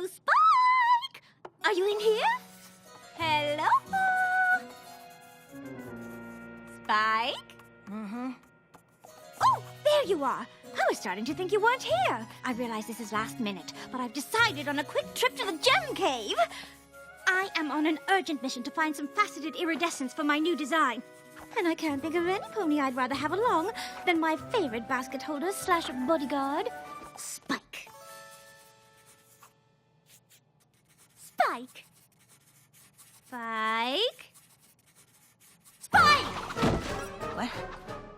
Hello, Spike! Are you in here? Hello? Spike? Oh, there you are. I was starting to think you weren't here. I realize this is last minute, but I've decided on a quick trip to the gem cave. I am on an urgent mission to find some faceted iridescence for my new design. And I can't think of any pony I'd rather have along than my favorite basket holder slash bodyguard, Spike. Spike. Spike. Spike! What?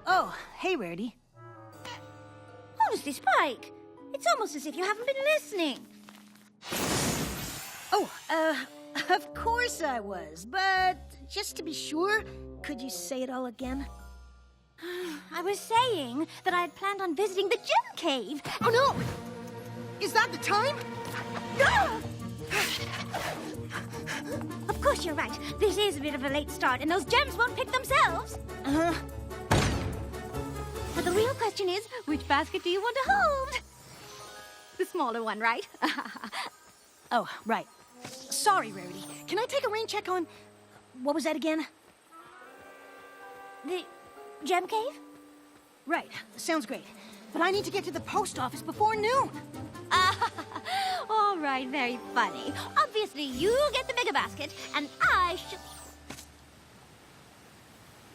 Oh, hey, Rarity. Honestly, Spike, it's almost as if you haven't been listening. Oh, of course I was, but just to be sure, could you say it all again? I was saying that I had planned on visiting the gem cave. Oh, no! Is that the time? Ah! Of course you're right. This is a bit of a late start, and those gems won't pick themselves. But the real question is, which basket do you want to hold? The smaller one, right? Oh, right. Sorry, Rarity. Can I take a rain check on... What was that again? The gem cave? Right. Sounds great. But I need to get to the post office before noon. All right, very funny. Obviously, you get the mega basket, and I shall...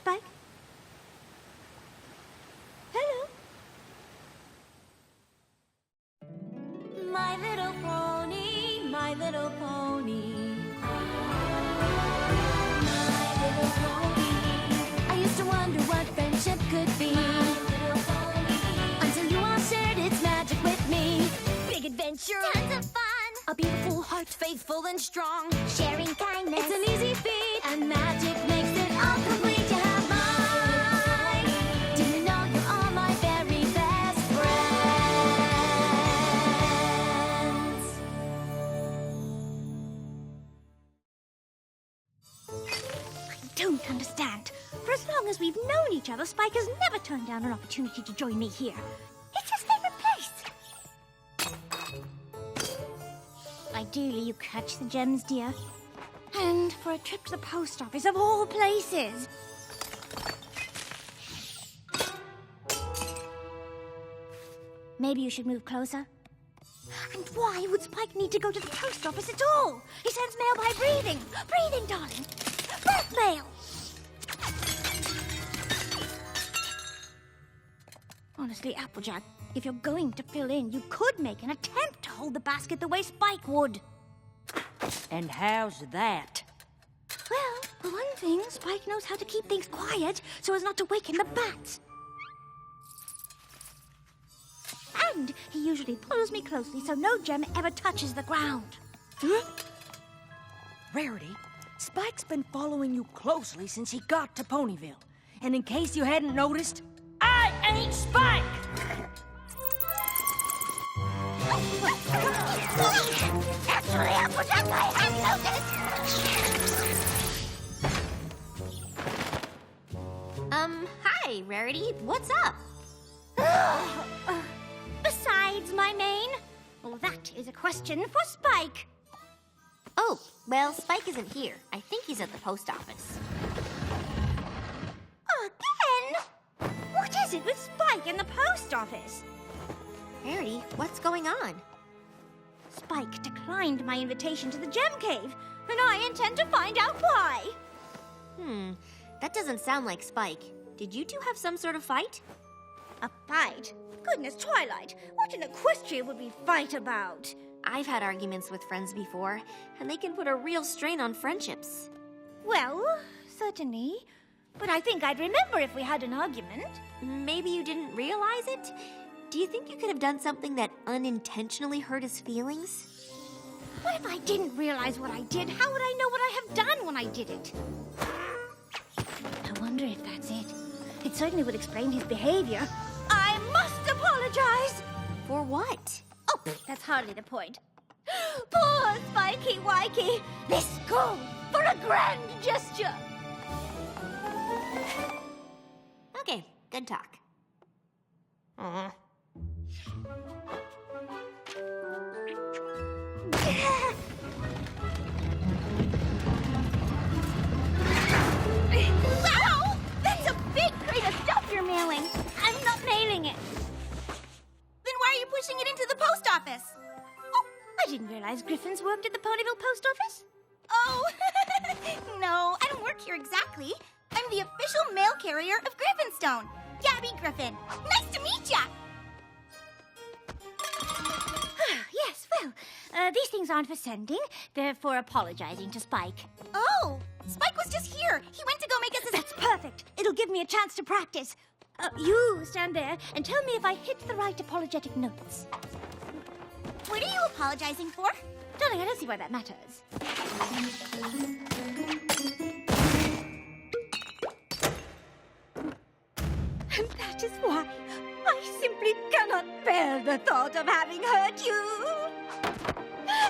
Spike? Hello? My little pony, my little pony. My little pony. I used to wonder what friendship could be. Until you all shared its magic with me. Big adventure. Tons of fun. A beautiful heart, faithful and strong. Sharing kindness. It's an easy feat. And magic makes it all complete. You have mine. Do you know you are my very best friends? I don't understand. For as long as we've known each other, Spike has never turned down an opportunity to join me here. It's his favorite place. Ideally, you catch the gems, dear. And for a trip to the post office, of all places. Maybe you should move closer. And why would Spike need to go to the post office at all? He sends mail by breathing. Breathing, darling. Breath mail. Honestly, Applejack, if you're going to fill in, you could make an attempt to hold the basket the way Spike would. And how's that? Well, for one thing, Spike knows how to keep things quiet so as not to waken the bats. And he usually pulls me closely so no gem ever touches the ground. Rarity, Spike's been following you closely since he got to Ponyville. And in case you hadn't noticed, I ain't Spike! Actually, Applejack, I have noticed. Hi, Rarity. What's up? Besides my mane? Well, that is a question for Spike. Oh, well, Spike isn't here. I think he's at the post office. Again? What is it with Spike and the post office? Rarity, what's going on? Spike declined my invitation to the gem cave, and I intend to find out why. That doesn't sound like Spike. Did you two have some sort of fight? A fight? Goodness, Twilight, what in Equestria would we fight about? I've had arguments with friends before, and they can put a real strain on friendships. Well, certainly. But I think I'd remember if we had an argument. Maybe you didn't realize it? Do you think you could have done something that unintentionally hurt his feelings? What if I didn't realize what I did? How would I know what I have done when I did it? I wonder if that's it. It certainly would explain his behavior. I must apologize! For what? Oh, that's hardly the point. Poor Spikey Wikey! Let's go for a grand gesture! Okay, good talk. didn't realize Griffins worked at the Ponyville post office. Oh, no, I don't work here exactly. I'm the official mail carrier of Griffinstone. Gabby Griffin. Nice to meet ya! Yes, well, these things aren't for sending. They're for apologizing to Spike. Oh, Spike was just here. He went to go make us a... That's perfect. It'll give me a chance to practice. You stand there and tell me if I hit the right apologetic notes. What are you apologizing for? Darling, I don't see why that matters. And that is why I simply cannot bear the thought of having hurt you.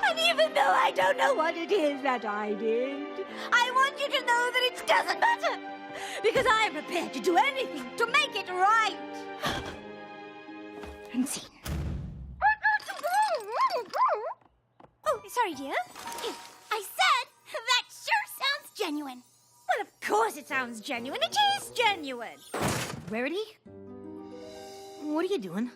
And even though I don't know what it is that I did, I want you to know that it doesn't matter. Because I am prepared to do anything to make it right. And scene. Oh, sorry, dear. I said that sure sounds genuine. Well, of course it sounds genuine. It is genuine. Rarity? What are you doing?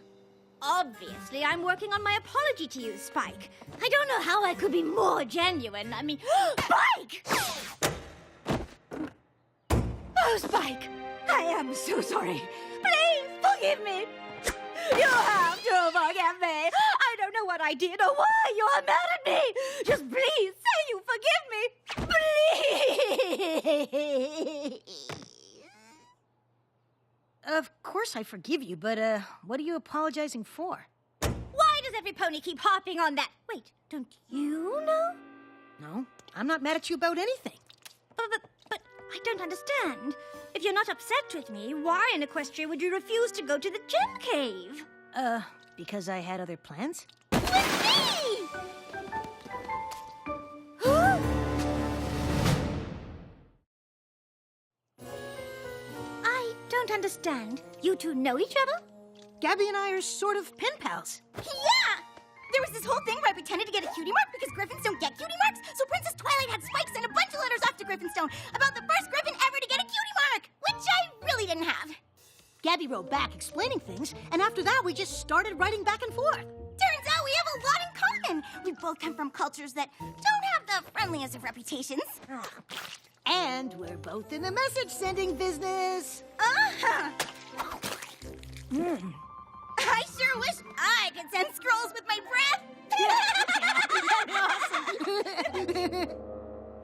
Obviously, I'm working on my apology to you, Spike. I don't know how I could be more genuine. I mean, Spike! Oh, Spike, I am so sorry. Please forgive me. You have to forgive me. I don't know what I did or why you are mad at me. Just please say you forgive me. Please. Of course I forgive you, but, what are you apologizing for? Why does every pony keep harping on that? Wait, don't you know? No, I'm not mad at you about anything. But I don't understand. If you're not upset with me, why in Equestria would you refuse to go to the gem cave? Because I had other plans? With me! I don't understand. You two know each other? Gabby and I are sort of pen pals. Yeah! There was this whole thing where I pretended to get a cutie mark because Griffins don't get cutie marks, so Princess Twilight had Spike send a bunch of letters off to Griffinstone about the first Griffin ever to get a cutie mark, which I really didn't have. Gabby wrote back explaining things, and after that we just started writing back and forth. Turns out we have a lot in common. We both come from cultures that don't have the friendliest of reputations. And we're both in the message-sending business. Uh-huh. I sure wish I could send scrolls with my breath.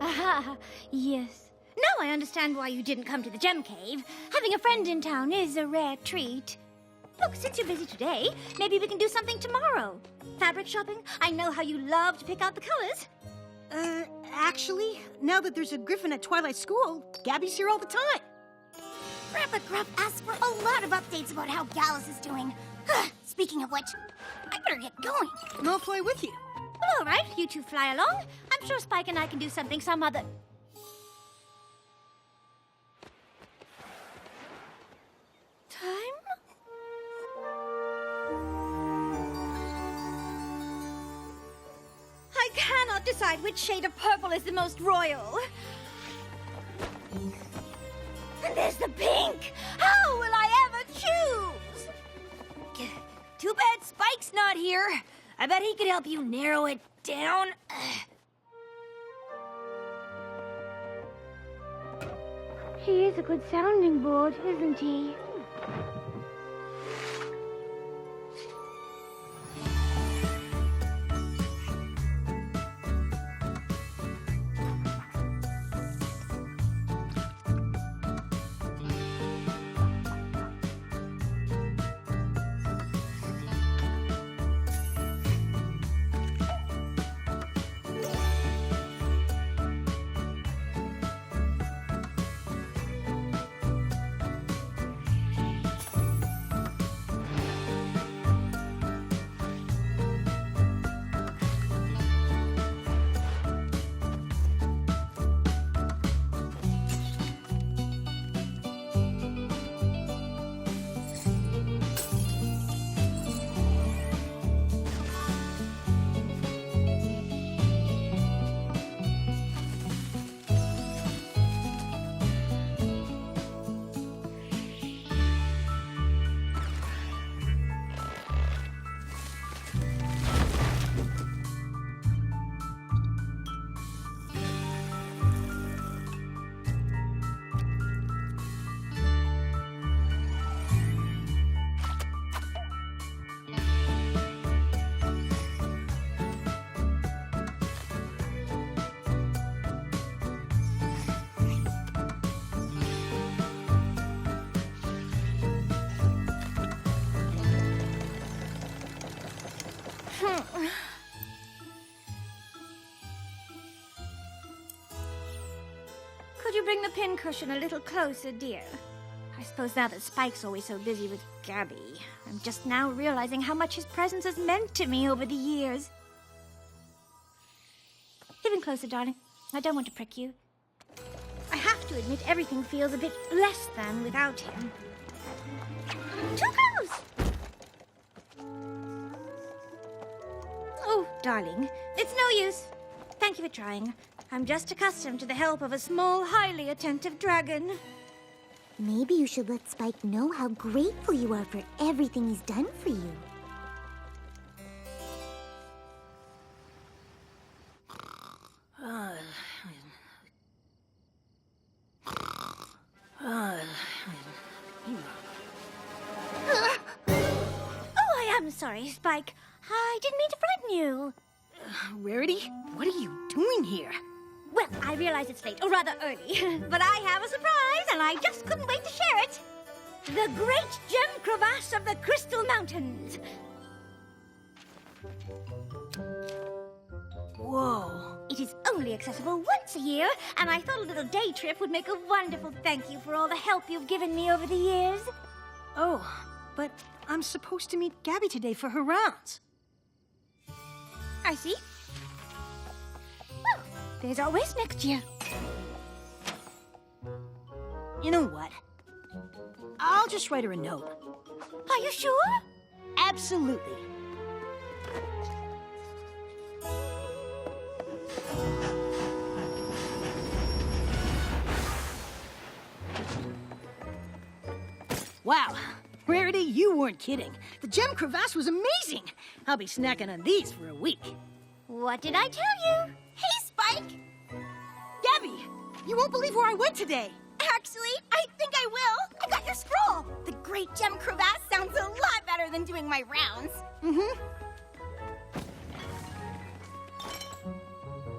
Aha, yes. Now I understand why you didn't come to the gem cave. Having a friend in town is a rare treat. Look, since you're busy today, maybe we can do something tomorrow. Fabric shopping? I know how you love to pick out the colors. Actually, now that there's a Griffin at Twilight School, Gabby's here all the time. Grandpa Gruff asked for a lot of updates about how Gallus is doing. Speaking of which, I better get going. And I'll fly with you. Well, all right, you two fly along. I'm sure Spike and I can do something some other... time? I cannot decide which shade of purple is the most royal. And there's the pink! How will I ever choose? Too bad Spike's not here. I bet he could help you narrow it down. He is a good sounding board, isn't he? bring the pincushion a little closer, dear? I suppose now that Spike's always so busy with Gabby, I'm just now realizing how much his presence has meant to me over the years. Even closer, darling. I don't want to prick you. I have to admit everything feels a bit less than without him. Too close! Oh, darling, it's no use. Thank you for trying. I'm just accustomed to the help of a small, highly attentive dragon. Maybe you should let Spike know how grateful you are for everything he's done for you. Oh, I am sorry, Spike. I didn't mean to frighten you. Rarity, what are you doing here? Well, I realize it's late, or rather early, but I have a surprise, and I just couldn't wait to share it. The Great Gem Crevasse of the Crystal Mountains. Whoa. It is only accessible once a year, and I thought a little day trip would make a wonderful thank you for all the help you've given me over the years. Oh, but I'm supposed to meet Gabby today for her rounds. I see. Well, there's always next year. You know what? I'll just write her a note. Are you sure? Absolutely. Wow. Rarity, you weren't kidding. The gem crevasse was amazing. I'll be snacking on these for a week. What did I tell you? Hey, Spike! Gabby, you won't believe where I went today. Actually, I think I will. I got your scroll. The Great Gem Crevasse sounds a lot better than doing my rounds. Mm-hmm.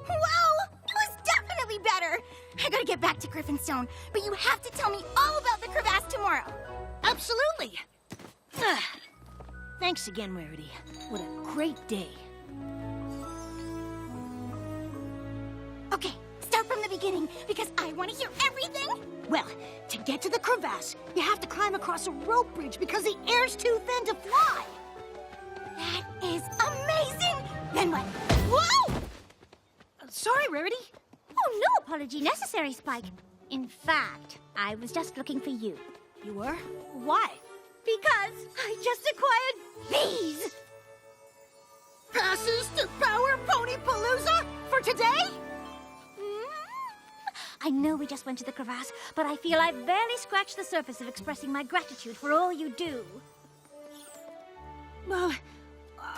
Wow! It was definitely better. I gotta get back to Griffinstone, but you have to tell me all about the crevasse tomorrow. Absolutely. Thanks again, Rarity. What a great day. Okay, start from the beginning, because I want to hear everything. Well, to get to the crevasse, you have to climb across a rope bridge because the air's too thin to fly. That is amazing! Then what? Whoa! Sorry, Rarity. Oh, no apology necessary, Spike. In fact, I was just looking for you. You were? Why? Because I just acquired these! Passes to Power Pony Palooza for today? I know we just went to the crevasse, but I feel I've barely scratched the surface of expressing my gratitude for all you do. Well,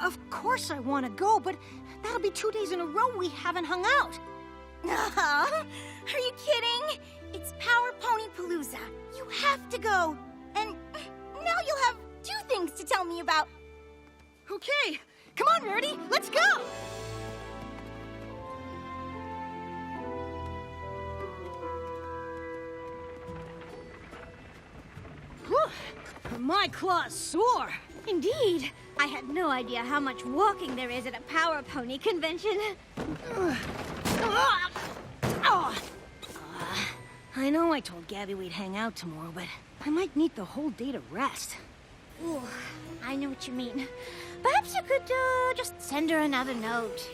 of course I want to go, but that'll be 2 days in a row we haven't hung out. Are you kidding? It's Power Pony Palooza. You have to go. And now you'll have 2 things to tell me about. Okay, come on, Rarity, let's go! Whew, my claws sore. Indeed. I had no idea how much walking there is at a Power Pony convention. I know I told Gabby we'd hang out tomorrow, but I might need the whole day to rest. Ooh, I know what you mean. Perhaps you could just send her another note.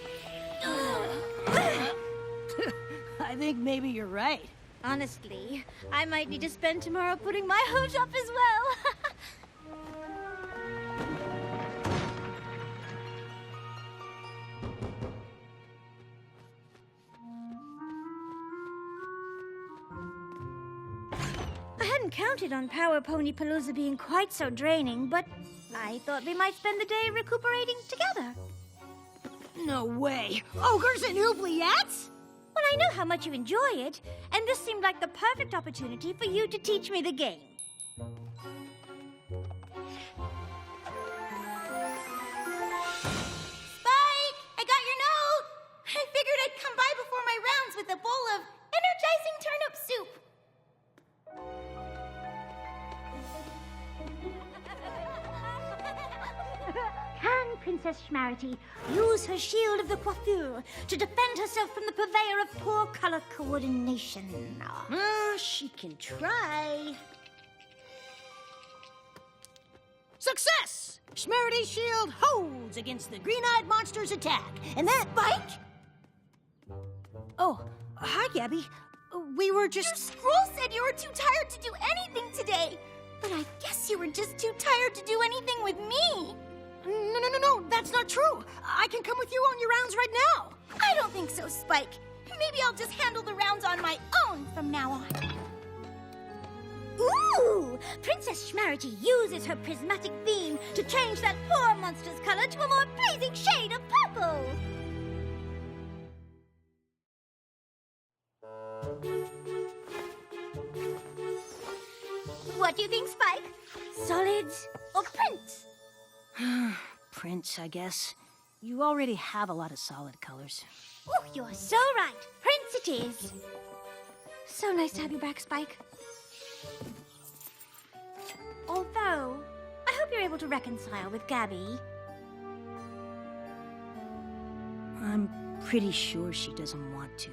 I think maybe you're right. Honestly, I might need to spend tomorrow putting my hooves up as well. I hadn't counted on Power Pony Palooza being quite so draining, but I thought we might spend the day recuperating together. No way. Ogres and oubliettes? Well, I know how much you enjoy it, and this seemed like the perfect opportunity for you to teach me the game. Spike, I got your note. I figured I'd come by before my rounds with a bowl of energizing turnip soup. Can Princess Rarity use her shield of the coiffure to defend herself from the purveyor of poor color coordination. She can try. Success! Schmerity's shield holds against the green-eyed monster's attack. And that... Spike? Oh, hi, Gabby. We were just... Your scroll said you were too tired to do anything today. But I guess you were just too tired to do anything with me. No, that's not true. I can come with you on your rounds right now. I don't think so, Spike. Maybe I'll just handle the rounds on my own from now on. Ooh! Princess Rarity uses her prismatic beam to change that poor monster's color to a more pleasing shade of purple. What do you think, Spike? Solids or prints? Prince, I guess. You already have a lot of solid colors. Oh, you're so right. Prince it is. So nice to have you back, Spike. Although, I hope you're able to reconcile with Gabby. I'm pretty sure she doesn't want to.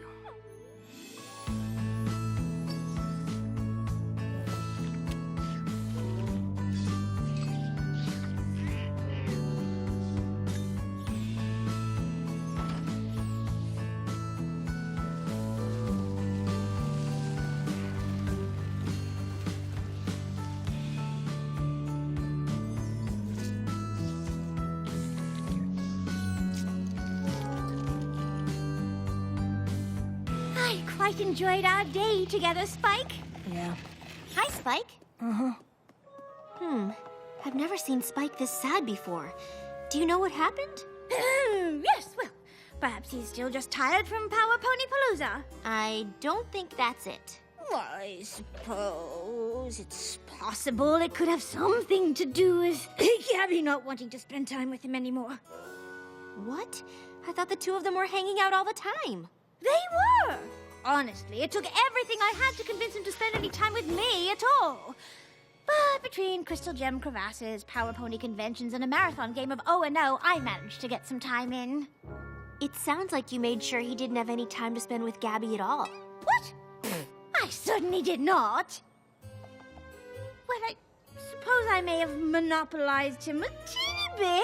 I quite enjoyed our day together, Spike. Yeah. Hi, Spike. Uh-huh. I've never seen Spike this sad before. Do you know what happened? Yes, well, perhaps he's still just tired from Power Pony Palooza. I don't think that's it. I suppose it's possible it could have something to do with Gabby not wanting to spend time with him anymore. What? I thought the two of them were hanging out all the time. They were! Honestly, it took everything I had to convince him to spend any time with me at all. But between Crystal Gem crevasses, Power Pony conventions, and a marathon game of O&O, I managed to get some time in. It sounds like you made sure he didn't have any time to spend with Gabby at all. What? I certainly did not. Well, I suppose I may have monopolized him a teeny bit.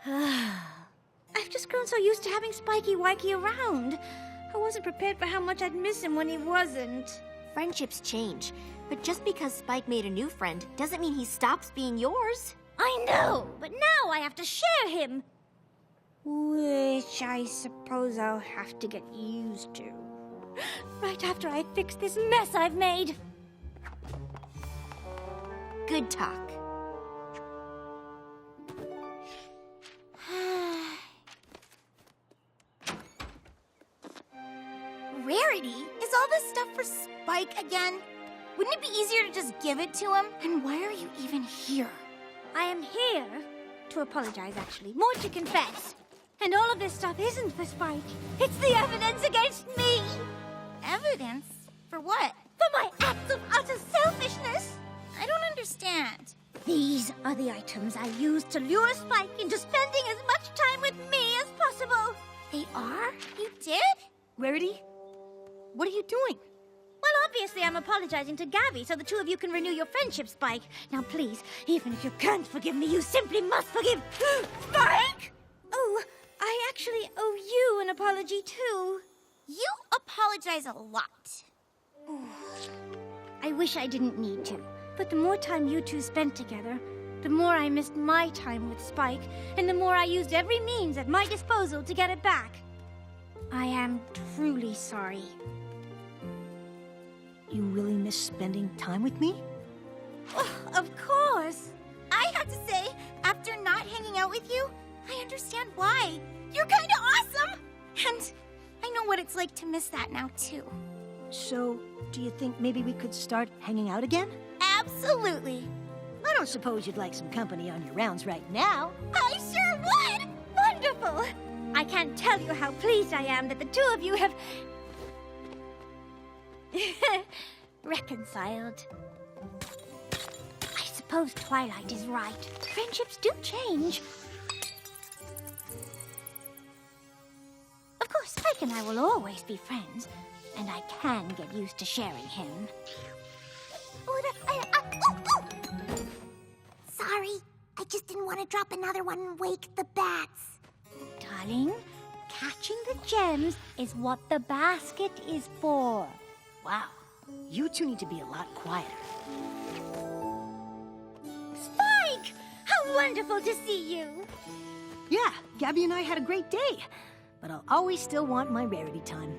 I've just grown so used to having Spiky Wikey around. I wasn't prepared for how much I'd miss him when he wasn't. Friendships change, but just because Spike made a new friend doesn't mean he stops being yours. I know, but now I have to share him. Which I suppose I'll have to get used to. Right after I fix this mess I've made. Good talk. Rarity? Is all this stuff for Spike again? Wouldn't it be easier to just give it to him? And why are you even here? I am here to apologize, actually. More to confess. And all of this stuff isn't for Spike. It's the evidence against me. Evidence? For what? For my acts of utter selfishness. I don't understand. These are the items I used to lure Spike into spending as much time with me as possible. They are? You did? Rarity, what are you doing? Well, obviously I'm apologizing to Gabby so the two of you can renew your friendship, Spike. Now, please, even if you can't forgive me, you simply must forgive Spike! Oh, I actually owe you an apology, too. You apologize a lot. I wish I didn't need to, but the more time you two spent together, the more I missed my time with Spike, and the more I used every means at my disposal to get it back. I am truly sorry. You really miss spending time with me? Oh, of course. I have to say, after not hanging out with you, I understand why. You're kind of awesome! And I know what it's like to miss that now, too. So, do you think maybe we could start hanging out again? Absolutely. I don't suppose you'd like some company on your rounds right now. I sure would! Wonderful! I can't tell you how pleased I am that the two of you have reconciled. I suppose Twilight is right. Friendships do change. and I will always be friends, and I can get used to sharing him. Sorry, I just didn't want to drop another one and wake the bats. Darling, catching the gems is what the basket is for. Wow, you two need to be a lot quieter. Spike! How wonderful to see you! Yeah, Gabby and I had a great day. But I'll always still want my Rarity time.